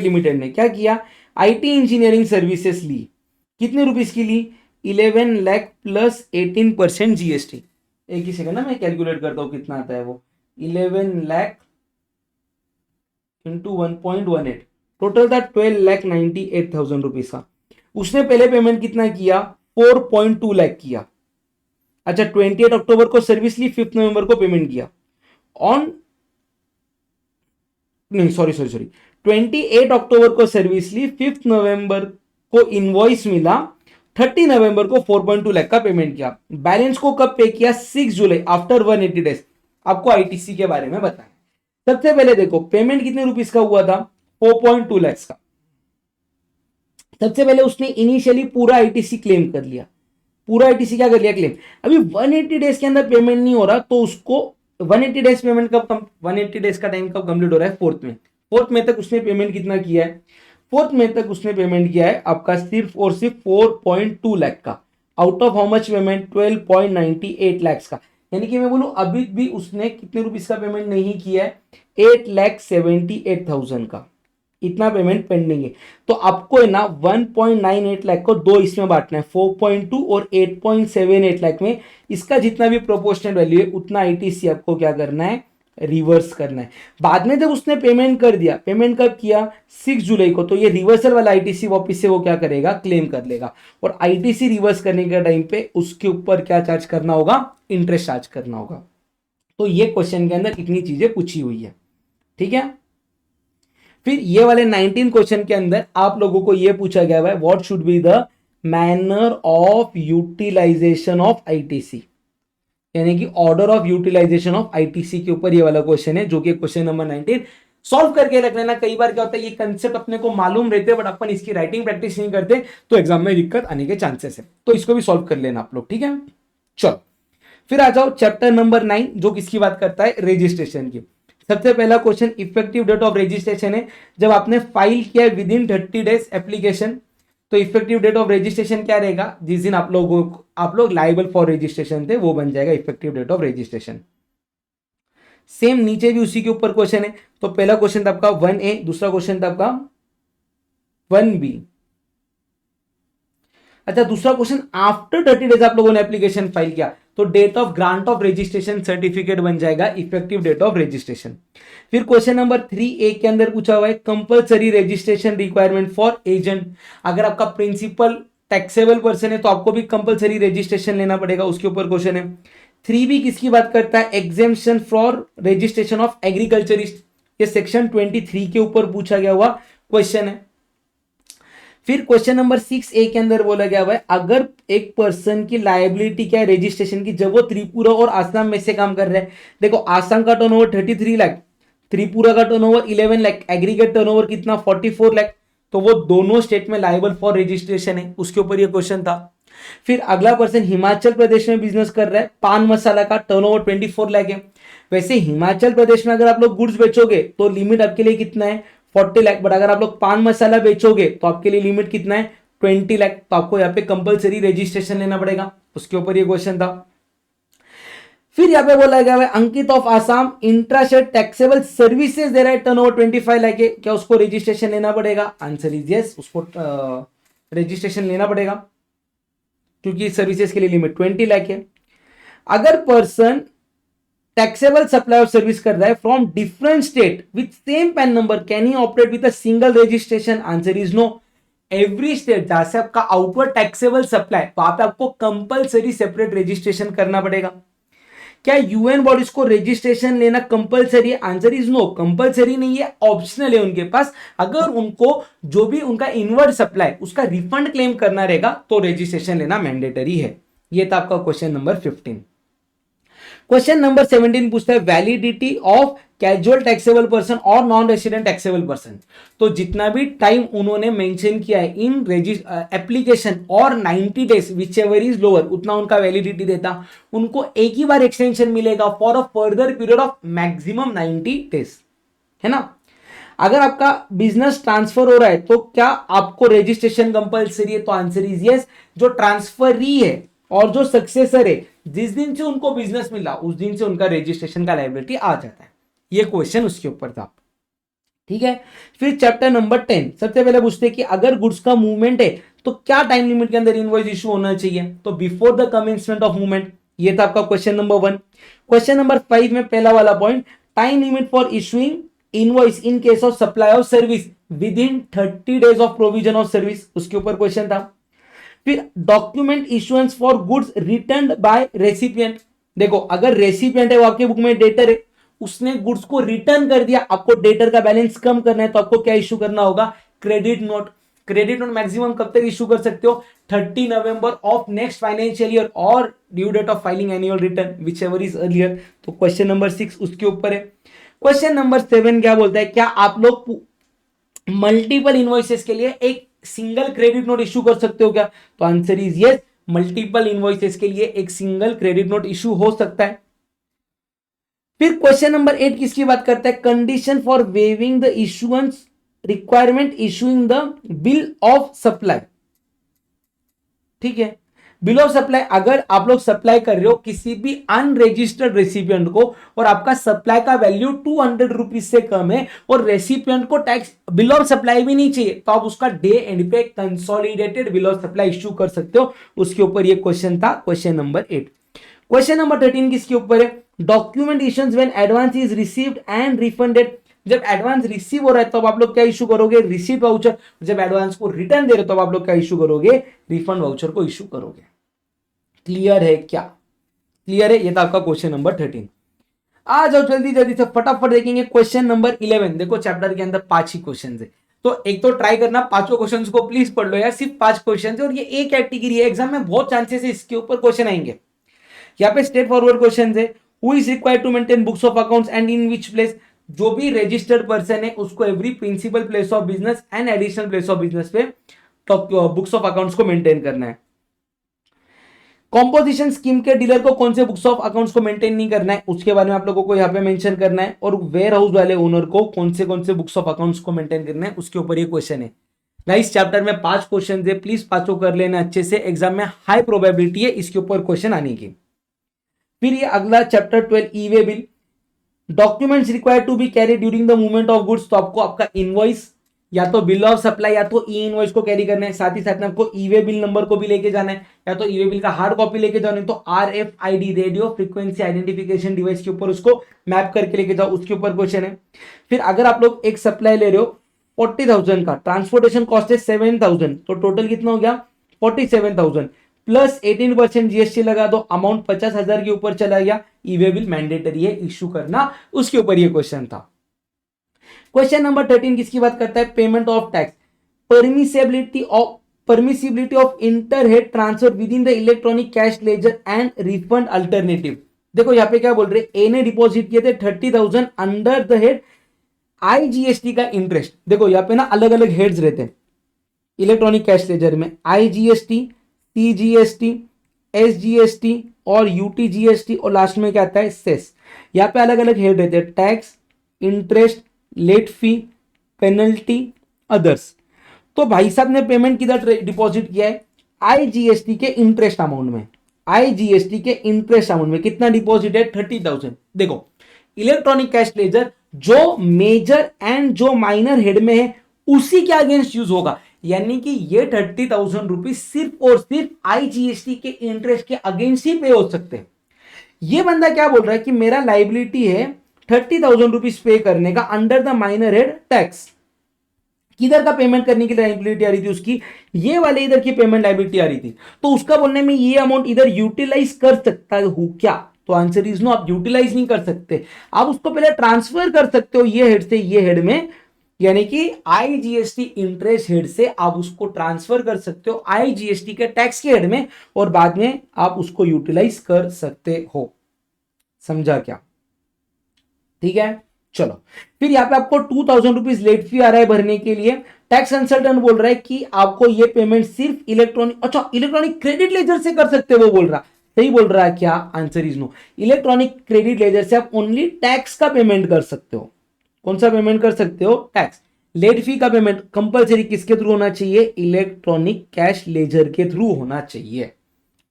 लिमिटेड ने क्या किया, आईटी इंजीनियरिंग सर्विसेज ली, कितने रुपीस की ली, 11 लाख प्लस 18% जीएसटी। एक ही सेकंड ना मैं कैलकुलेट करता हूं कितना आता है वो, 11 लाख इंटू 1.18, टोटल था 12,98,000 रुपीज का। उसने पहले पेमेंट कितना किया, 4.2 लाख किया। अच्छा 28 अक्टूबर को सर्विस ली, 5 नवंबर को पेमेंट किया। ऑन नहीं सॉरी 28 अक्टूबर को सर्विस ली, 5 नवंबर को इनवॉइस मिला, 30 नवंबर को 4.2 लाख का पेमेंट किया। बैलेंस को कब पे किया, 6 जुलाई, आफ्टर 180 डेज। आपको आईटीसी के बारे में बताएं। सबसे पहले देखो पेमेंट कितने रुपीस का हुआ था, 4.2 लाख का। सबसे पहले उसने इनिशियली पूरा आईटीसी क्लेम कर लिया, पूरा आईटीसी क्या कर लिया, क्लेम। अभी 180 डेज के अंदर पेमेंट नहीं हो रहा तो उसको 180 डेज पेमेंट कब 180 डेज का टाइम कब कंप्लीट हो रहा है, 4th में तक उसने पेमेंट कितना किया है, 4th में तक उसने पेमेंट किया है आपका सिर्फ और सिर्फ 4.2 लाख का, out of how much payment, 12.98 lakh का। यानी कि मैं बोलूं अभी भी उसने कितने रुपीस का पेमेंट नहीं किया है, 8,78,000 का, इतना पेमेंट पेंडिंग है। तो आपको है ना 1.98 लाख को दो इसमें बांटना है, 4.2 और 8.78 लाख में, इसका जितना भी प्रोपोर्शनल वैल्यू है उतना आईटीसी आपको क्या करना है, रिवर्स करना है। बाद में जब उसने पेमेंट कर दिया, पेमेंट कब किया, 6 जुलाई को, तो ये रिवर्सल वाला आईटीसी वापस से वो क्या करेगा, क्लेम कर लेगा। और आईटीसी रिवर्स करने के टाइम पे उसके ऊपर क्या चार्ज करना होगा, इंटरेस्ट चार्ज करना होगा। तो ये क्वेश्चन के अंदर इतनी चीजें पूछी हुई है, ठीक है। फिर ये वाले 19 क्वेश्चन के अंदर आप लोगों को ये पूछा गया है, what should be the manner of utilisation of ITC, यानी कि order of utilisation of ITC के ऊपर ये वाला क्वेश्चन है, जो कि क्वेश्चन नंबर 19 सॉल्व करके रख लेना। कई बार क्या होता है ये कंसेप्ट अपने को मालूम रहते हैं बट अपन इसकी राइटिंग प्रैक्टिस नहीं करते तो एग्जाम में दिक्कत आने के चांसेस है, तो इसको भी सॉल्व कर लेना आप लोग, ठीक है। चलो फिर आ जाओ चैप्टर नंबर 9 जो किसकी बात करता है, रजिस्ट्रेशन की। सबसे पहला question effective date of registration है, जब आपने फाइल किया है विद इन 30 डेज एप्लीकेशन, तो इफेक्टिव डेट ऑफ रजिस्ट्रेशन क्या रहेगा, जिस दिन आप लोग लाइबल फॉर रजिस्ट्रेशन थे वो बन जाएगा effective date of registration. Same नीचे भी उसी के ऊपर क्वेश्चन है, तो पहला क्वेश्चन था आपका 1A, दूसरा क्वेश्चन था आपका 1B। अच्छा दूसरा क्वेश्चन, आफ्टर 30 डेज आप लोगों ने एप्लीकेशन फाइल किया तो date of grant of registration certificate बन जाएगा इफेक्टिव डेट ऑफ रजिस्ट्रेशन। फिर क्वेश्चन नंबर 3A के अंदर पूछा हुआ है compulsory registration requirement for agent. अगर आपका प्रिंसिपल टैक्सेबल पर्सन है तो आपको भी कंपलसरी रजिस्ट्रेशन लेना पड़ेगा, उसके ऊपर क्वेश्चन है। 3B किसकी बात करता है, exemption for registration of agriculturist, ये सेक्शन 23 के ऊपर पूछा गया हुआ क्वेश्चन है। फिर क्वेश्चन नंबर 6A के अंदर बोला गया हुआ है अगर एक पर्सन की लायबिलिटी क्या है रजिस्ट्रेशन की, जब वो त्रिपुरा और आसाम में से काम कर रहे हैं। देखो आसाम का टर्नओवर 33 लाख, त्रिपुरा का टर्नओवर 11 लाख, एग्रीगेट टर्नओवर कितना 44 लाख, तो वो दोनों स्टेट में लायबल फॉर रजिस्ट्रेशन है, उसके ऊपर ये क्वेश्चन था। फिर अगला पर्सन हिमाचल प्रदेश में बिजनेस कर रहा है, पान मसाला का टर्नओवर 24 लाख है। वैसे हिमाचल प्रदेश में अगर आप लोग गुड्स बेचोगे तो लिमिट आपके लिए कितना है 40 लाख, बट अगर आप लोग पान मसाला बेचोगे तो आपके लिए लिमिट कितना है 20 लाख, तो आपको यहाँ पे कंपलसरी रजिस्ट्रेशन लेना पड़ेगा, उसके ऊपर ये क्वेश्चन था। फिर यहाँ पे बोला गया है Ankit of Assam intrastate taxable services दे रहा है, टर्नओवर 25 लाख है, क्या उसको रजिस्ट्रेशन लेना पड़ेगा? आंसर इज यस, उसको रजिस्ट्रेशन लेना पड़ेगा क्योंकि सर्विसेज के लिए लिमिट 20 लाख है। अगर person taxable supply of service कर रहा है from different state with same PAN number, can he operate with a single registration? Answer is no. Every state जहां से आपका आउटवर्ड टैक्सेबल सप्लाई, वहां पे आपको कंपलसरी सेपरेट रजिस्ट्रेशन करना पड़ेगा। क्या यूएन बॉडीज को रजिस्ट्रेशन लेना कंपलसरी है? आंसर इज नो, कंपलसरी नहीं है, ऑप्शनल है उनके पास। अगर उनको जो भी उनका इनवर्ड सप्लाई उसका रिफंड क्लेम करना रहेगा तो रजिस्ट्रेशन लेना मैंडेटरी है। ये था आपका क्वेश्चन नंबर 15। क्वेश्चन नंबर 17 पूछता है validity of casual taxable person और नॉन रेसिडेंट टैक्सेबल पर्सन। तो जितना भी टाइम उन्होंने मेंशन किया है इन एप्लीकेशन और 90 days which ever is lower, उतना उनका वैलिडिटी देता, उनको एक ही बार एक्सटेंशन मिलेगा for a further period of maximum 90 days, है ना। अगर आपका बिजनेस ट्रांसफर हो रहा है तो क्या आपको रजिस्ट्रेशन कंपलसरी है? तो आंसर इज यस। जो ट्रांसफरी है और जो सक्सेसर है, जिस दिन से उनको बिजनेस मिला उस दिन से उनका रजिस्ट्रेशन का लायबिलिटी आ जाता है। ये क्वेश्चन उसके ऊपर था, ठीक है। फिर चैप्टर नंबर 10 सबसे पहले पूछते हैं कि अगर गुड्स का मूवमेंट है तो क्या टाइम लिमिट के अंदर इनवॉइस इशू होना चाहिए? तो before the commencement of movement. ये था आपका क्वेश्चन नंबर 1। क्वेश्चन नंबर 5 में पहला वाला point, time limit for issuing invoice in case of supply of service within 30 days of provision of service, उसके ऊपर क्वेश्चन था। फिर document issuance for goods return by recipient. देखो अगर रेसिपिएंट है वो आपके बुक में डेटर है, उसने गुड्स को रिटर्न कर दिया, आपको डेटर का बैलेंस कम करना है तो आपको क्या इशू करना होगा? Credit note. Credit note maximum कब तक इशू कर सकते हो? 30 November of next financial year और due date of filing annual return whichever is earlier. तो क्वेश्चन नंबर 6 उसके ऊपर है। क्वेश्चन नंबर 7 क्या बोलता है, क्या आप लोग मल्टीपल इनवॉइसेस के लिए एक सिंगल क्रेडिट नोट इशू कर सकते हो क्या? तो answer is yes, multiple invoices के लिए एक सिंगल क्रेडिट नोट इशू हो सकता है। फिर क्वेश्चन नंबर 8 किसकी बात करता है? Condition for waiving the issuance requirement issuing the bill of supply, ठीक है। बिल ऑफ सप्लाई, अगर आप लोग सप्लाई कर रहे हो किसी भी अनरजिस्टर्ड रेसिपिएंट को और आपका सप्लाई का वैल्यू 200 रुपीज से कम है और रेसिपिएंट को टैक्स बिल ऑफ सप्लाई भी नहीं चाहिए, तो आप उसका डे एंड पे consolidated bill of supply issue कर सकते हो। उसके ऊपर ये क्वेश्चन था, क्वेश्चन नंबर 8। क्वेश्चन नंबर 13 किसके ऊपर है? Document issuance when advance is received and refunded. जब एडवांस रिसीव हो रहा है तब आप लोग क्या इशू करोगे? Receipt voucher. जब एडवांस को रिटर्न दे रहे हो तब आप लोग क्या इशू करोगे? रिफंड वाउचर को इशू करोगे। क्लियर है क्या? क्लियर है? ये था आपका क्वेश्चन नंबर 13। आ जाओ जल्दी जल्दी से फटाफट देखेंगे क्वेश्चन नंबर 11। देखो चैप्टर के अंदर 5 ही क्वेश्चन है, तो एक तो ट्राई करना पांचों क्वेश्चन को प्लीज पढ़ लो यार, सिर्फ 5 क्वेश्चन है और ये एक कैटेगरी है, एग्जाम में बहुत चांसेस है इसके ऊपर क्वेश्चन आएंगे। यहाँ पे स्ट्रेट फॉरवर्ड क्वेश्चन है, who is required to maintain books of accounts and in which place. जो भी रजिस्टर्ड पर्सन है उसको every principal place of business and additional place of business पे तो बुक्स ऑफ अकाउंट्स को मेंटेन करना है। कॉम्पोजिशन स्कीम के डीलर को कौन से बुक्स ऑफ अकाउंट्स को मेंटेन नहीं करना है, उसके बारे में आप लोगों को यहाँ पे मेंशन करना है। और वेयर हाउस वाले ओनर को कौन से बुक्स ऑफ अकाउंट्स को मेंटेन करना है, उसके ऊपर ये क्वेश्चन है। इस चैप्टर में 5 क्वेश्चन है, प्लीज पांचों कर लेना अच्छे से, एग्जाम में हाई प्रोबेबिलिटी है इसके ऊपर क्वेश्चन आने की। फिर ये अगला chapter 12 e way bill. Documents required to be carry during the movement of goods. तो आपको आपका इनवॉइस या तो बिल ऑफ सप्लाई या तो ई इनवॉइस को कैरी करना है, साथ ही साथ में आपको ई वे बिल नंबर को भी लेके जाना है, या तो ई वे बिल का हार्ड कॉपी लेके जाना है तो RFID radio frequency identification device के ऊपर उसको मैप करके लेके जाओ, उसके ऊपर क्वेश्चन है। फिर अगर आप लोग एक सप्लाई ले रहे हो 40,000 का, ट्रांसपोर्टेशन कॉस्ट है 7,000, तो टोटल कितना हो गया 47,000 प्लस 18% GST लगा दो, अमाउंट 50,000 के ऊपर चला गया। ई वे बिल मैंडेटरी है इश्यू करना, उसके ऊपर ये क्वेश्चन था। क्वेश्चन नंबर 13 किसकी बात करता है? Payment of tax, permissibility of interhead transfer within the electronic cash ledger and refund alternative. देखो यहाँ पे क्या बोल रहे, ए ने डिपॉजिट किए थे 30,000 अंडर द हेड आईजीएसटी का इंटरेस्ट देखो यहाँ पे ना अलग अलग हेड्स रहते हैं इलेक्ट्रॉनिक कैश लेजर में, आईजीएसटी, सीजीएसटी, एसजीएसटी और यूटीजीएसटी और लास्ट में क्या आता है सेस। यहाँ पे अलग अलग हेड रहते हैं, tax, interest, late fee, penalty, others. तो भाई साहब ने पेमेंट किधर डिपॉजिट किया है, आईजीएसटी के इंटरेस्ट अमाउंट में, आईजीएसटी के इंटरेस्ट अमाउंट में कितना डिपॉजिट है 30,000। देखो इलेक्ट्रॉनिक कैश लेजर जो मेजर एंड जो माइनर हेड में है उसी के अगेंस्ट यूज होगा, यानी कि ये 30,000 रुपीज सिर्फ और सिर्फ आईजीएसटी के इंटरेस्ट के अगेंस्ट ही पे हो सकते हैं। ये बंदा क्या बोल रहा है कि मेरा लाइबिलिटी है 30,000 रुपीज पे करने का under the minor head tax. किधर का पेमेंट करने की लाइबिलिटी आ रही थी उसकी, ये वाले इधर की पेमेंट लाइबिलिटी आ रही थी। तो उसका बोलने में ये अमाउंट इधर यूटिलाइज कर सकता हूं क्या, तो आंसर इज नो, आप यूटिलाइज नहीं कर सकते। आप उसको पहले ट्रांसफर कर सकते हो ये हेड से ये हेड में, यानी कि आईजीएसटी इंटरेस्ट हेड से आप उसको ट्रांसफर कर सकते हो आईजीएसटी के टैक्स के हेड में और बाद में आप उसको यूटिलाइज कर सकते हो। समझा क्या, ठीक है। चलो फिर यहाँ पे आपको 2,000 रुपीज लेट फी आ रहा है भरने के लिए। टैक्स कंसल्टेंट बोल रहा है कि आपको ये पेमेंट सिर्फ इलेक्ट्रॉनिक क्रेडिट लेजर से कर सकते हो, वो बोल रहा सही बोल रहा है क्या, answer is no. Electronic credit ledger से आप ओनली टैक्स का पेमेंट कर सकते हो। कौन सा पेमेंट कर सकते हो, टैक्स। लेट फी का पेमेंट कंपलसरी किसके थ्रू होना चाहिए, इलेक्ट्रॉनिक कैश लेजर के थ्रू होना चाहिए।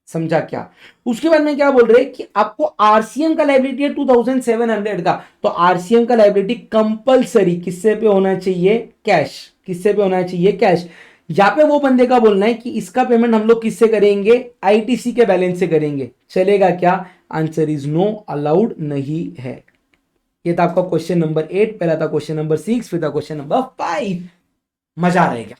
समझा क्या। उसके बाद में क्या बोल रहे हैं कि आपको आरसीएम का लाइबिलिटी है 2,700 का, तो आरसीएम का लाइबिलिटी कंपलसरी किससे पे होना चाहिए, कैश। किससे पे होना चाहिए, कैश। यहां पे वो बंदे का बोलना है कि इसका पेमेंट हम लोग किससे करेंगे, आईटीसी के बैलेंस से करेंगे। चलेगा क्या, आंसर इज नो, अलाउड नहीं है। ये था आपका क्वेश्चन नंबर 8, पहला था क्वेश्चन नंबर 6, फिर था क्वेश्चन नंबर 5। मजा आ रहेगा।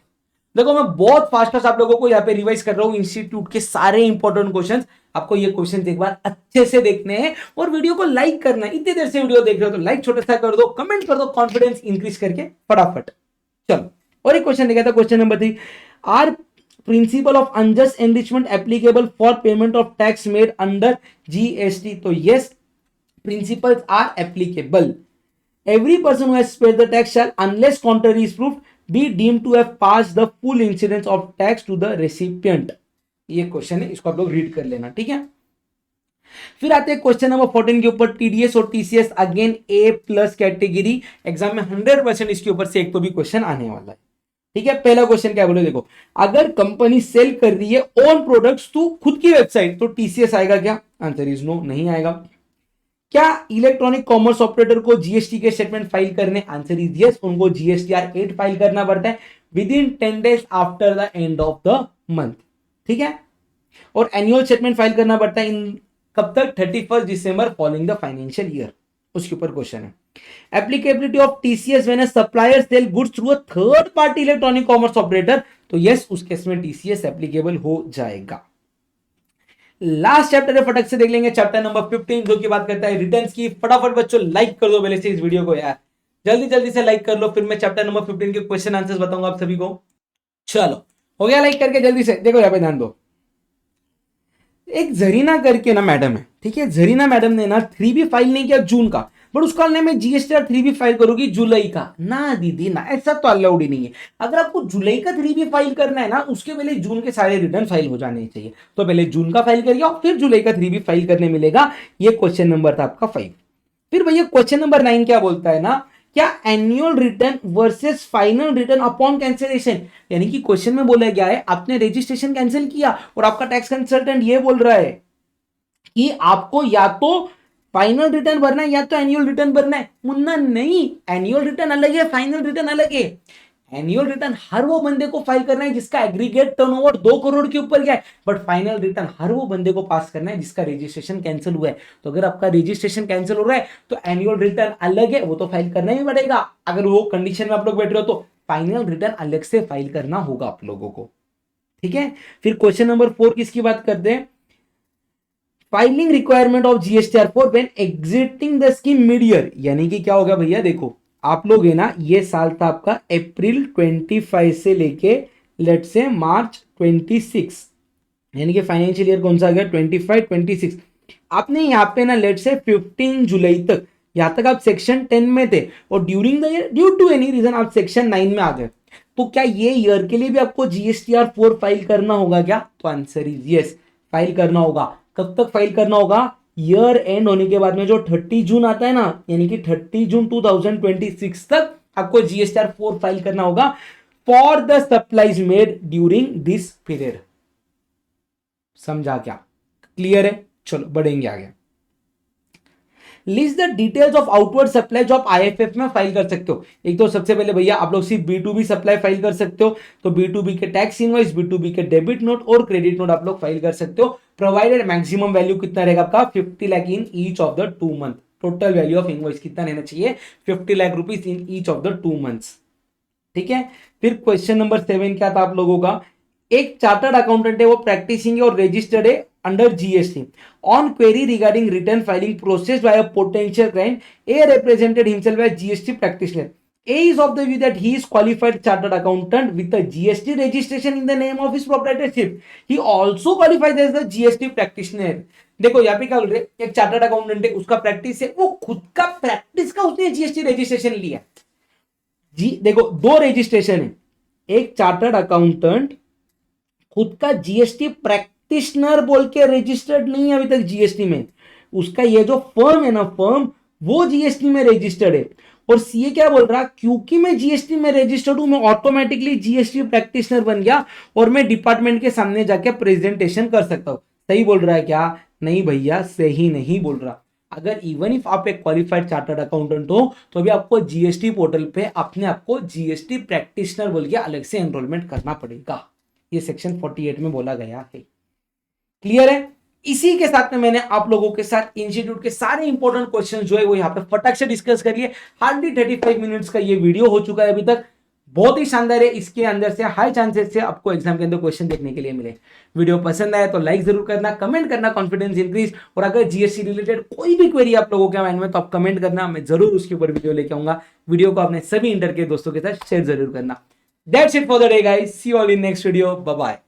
देखो मैं बहुत फास्ट आप लोगों को यहाँ पे रिवाइज कर रहा हूँ इंस्टीट्यूट के सारे इंपॉर्टेंट क्वेश्चंस। आपको ये क्वेश्चन एक बार अच्छे से देखने हैं और वीडियो को लाइक करना है। इतनी देर से वीडियो देख रहे हो तो लाइक छोटा सा कर दो, कमेंट कर दो, कॉन्फिडेंस इंक्रीज करके फटाफट। चलो और एक क्वेश्चन देखा था, question number 3, are principle of unjust enrichment applicable for payment of tax made under GST. तो yes, principles are applicable. Every person who has paid the tax shall, unless contrary is proved, be deemed to have passed the full incidence of tax to the recipient. ये क्वेश्चन है, इसको आप लोग रीड कर लेना, ठीक है। फिर आते हैं क्वेश्चन नंबर 14 के ऊपर, टीडीएस और टीसीएस अगेन ए प्लस कैटेगरी। एग्जाम में 100% इसके ऊपर से एक तो भी क्वेश्चन आने वाला है, ठीक है। पहला क्वेश्चन क्या बोले, देखो अगर कंपनी सेल कर रही है ओन प्रोडक्ट्स टू खुद की वेबसाइट तो टीसीएस आएगा क्या, आंसर इज नो, नहीं आएगा। क्या इलेक्ट्रॉनिक कॉमर्स ऑपरेटर को जीएसटी के स्टेटमेंट फाइल करने, आंसर इज यस, उनको जीएसटीआर 8 फाइल करना पड़ता है with in 10 days after the end of the month, ठीक है। और एनुअल स्टेटमेंट फाइल करना पड़ता है इन कब तक, 31 दिसंबर फॉलोइंग द फाइनेंशियल ईयर। उसके ऊपर क्वेश्चन है, applicability of TCS when a supplier sell goods through a third party electronic commerce operator. तो यस, उस केस में टीसीएस एप्लीकेबल हो जाएगा। लास्ट चैप्टर है, फटक से देख लेंगे, चैप्टर नंबर 15 जो की बात करता है रिटर्न्स की। फटाफट बच्चों लाइक कर दो पहले से इस वीडियो को यार, जल्दी जल्दी से लाइक कर लो, फिर मैं चैप्टर नंबर 15 के क्वेश्चन आंसर्स बताऊंगा आप सभी को। चलो हो गया लाइक करके, जल्दी से देखो यहाँ पे ध्यान दो। एक जरीना करके ना मैडम है, ठीक है, जरीना मैडम ने ना 3B फाइल नहीं किया जून का, बट उसका मैं जीएसटीआर 3B फाइल करूंगी जुलाई का। ना दीदी ना, ऐसा तो अलाउड ही नहीं है। अगर आपको जुलाई का 3B फाइल करना है ना, उसके पहले जून के सारे रिटर्न फाइल हो जाने चाहिए। तो पहले जून का फाइल करिए और फिर जुलाई का 3B फाइल करने मिलेगा। ये क्वेश्चन नंबर था आपका 5। फिर भैया क्वेश्चन नंबर 9 क्या बोलता है ना, क्या annual return versus final return upon cancellation, यानी कि क्वेश्चन में बोला गया है आपने रजिस्ट्रेशन कैंसिल किया और आपका टैक्स कंसल्टेंट ये बोल रहा है कि आपको या तो फाइनल रिटर्न भरना है या तो एनुअल रिटर्न भरना है। मुन्ना नहीं, एनुअल रिटर्न अलग है, फाइनल रिटर्न अलग है। एनुअल रिटर्न हर वो बंदे को फाइल करना है जिसका एग्रीगेट टर्नओवर 2 करोड़ के ऊपर गया है, बट फाइनल रिटर्न हर वो बंदे को पास करना है जिसका रजिस्ट्रेशन कैंसिल हुआ है। तो अगर आपका रजिस्ट्रेशन कैंसिल हो रहा है तो एनुअल रिटर्न अलग है, वो तो फाइल करना ही पड़ेगा। अगर वो कंडीशन में आप लोग बैठ रहे हो तो फाइनल रिटर्न अलग से फाइल करना होगा आप लोगों को, ठीक है। फिर क्वेश्चन नंबर 4 किसकी बात करते हैं, filing requirement of GSTR for when exiting the scheme mid year, यानी कि क्या होगा भैया, देखो आप लोग है ना, ये साल था आपका अप्रैल 25 से लेके लेट से मार्च 26, यानी कि फाइनेंशियल ईयर कौन सा आ गया 25-26। आपने यहाँ पे ना लेट से 15 जुलाई तक यहां तक आप सेक्शन 10 में थे और during the year due to any reason आप सेक्शन 9 में आ गए, तो क्या ये ईयर के लिए भी आपको जीएसटीआर 4 फाइल करना होगा क्या? तो आंसर इज यस, फाइल करना होगा। कब तक फाइल करना होगा? ईयर एंड होने के बाद में जो 30 जून आता है ना, यानी कि 30 जून 2026 तक आपको जीएसटीआर 4 फाइल करना होगा for the supplies made during this period. समझा क्या? क्लियर है? चलो बढ़ेंगे आगे। List the details of outward supply जो आप आईएफएफ में फाइल कर सकते हो। एक तो सबसे पहले भैया आप लोग सिर्फ बी2बी सप्लाई फाइल कर सकते हो, तो बी2बी के टैक्स इनवॉइस, बी2बी के डेबिट नोट और क्रेडिट नोट आप लोग फाइल कर सकते हो, प्रोवाइडेड मैक्सिमम वैल्यू कितना रहेगा आपका 50 lakh in each of the 2 month. Total value of invoice कितना रहना चाहिए? 50 lakh rupees in each of the 2 months. ठीक है, फिर क्वेश्चन नंबर 7 क्या था आप लोगों का? एक चार्टर्ड अकाउंटेंट है, वो प्रैक्टिसिंग और रजिस्टर्ड है under GST. On query regarding return filing process by a potential client, A represented himself as GST practitioner. A is of the view that he is qualified chartered accountant with a GST registration in the name of his proprietorship. He also qualifies as the GST practitioner. देखो यहाँ पे क्या बोल रहे, एक चार्टर्ड अकाउंटेंट है, उसका प्रैक्टिस है, वो खुद का प्रैक्टिस का उसने जीएसटी रजिस्ट्रेशन लिया जी। देखो दो रजिस्ट्रेशन है, एक चार्टर्ड अकाउंटेंट खुद का जीएसटी प्रैक्टिशनर बोल के रजिस्टर्ड नहीं है अभी तक जीएसटी में, उसका ये जो फर्म है ना, फर्म वो जीएसटी में रजिस्टर्ड है। और सीए क्या बोल रहा, क्योंकि मैं जीएसटी में रजिस्टर्ड हूं, मैं ऑटोमेटिकली जीएसटी प्रैक्टिशनर बन गया और मैं डिपार्टमेंट के सामने जाके प्रेजेंटेशन कर सकता हूं। सही बोल रहा है क्या? नहीं भैया, सही नहीं बोल रहा। अगर इवन इफ आप एक क्वालिफाइड चार्टर्ड अकाउंटेंट हो तो भी आपको जीएसटी पोर्टल पे अपने आपको जीएसटी प्रैक्टिशनर बोल के अलग से एनरोलमेंट करना पड़ेगा। ये सेक्शन 48 में बोला गया है। क्लियर है? इसी के साथ में मैंने आप लोगों के साथ इंस्टीट्यूट के सारे इंपॉर्टेंट क्वेश्चन जो है वो यहाँ पे फटाक से डिस्कस कर लिए। हार्डली 35 मिनट्स का ये वीडियो हो चुका है अभी तक, बहुत ही शानदार है। इसके अंदर से हाई चांसेस से आपको एग्जाम के अंदर क्वेश्चन देखने के लिए मिले। वीडियो पसंद आया तो लाइक जरूर करना, कमेंट करना, कॉन्फिडेंस इंक्रीज। और अगर जीएसटी रिलेटेड कोई भी क्वेरी आप लोगों के माइंड में तो आप कमेंट करना, मैं जरूर उसके ऊपर वीडियो लेके आऊंगा। वीडियो को अपने सभी इंटर के दोस्तों के साथ शेयर जरूर करना। That's it for the day guys, see you all in next video, bye bye.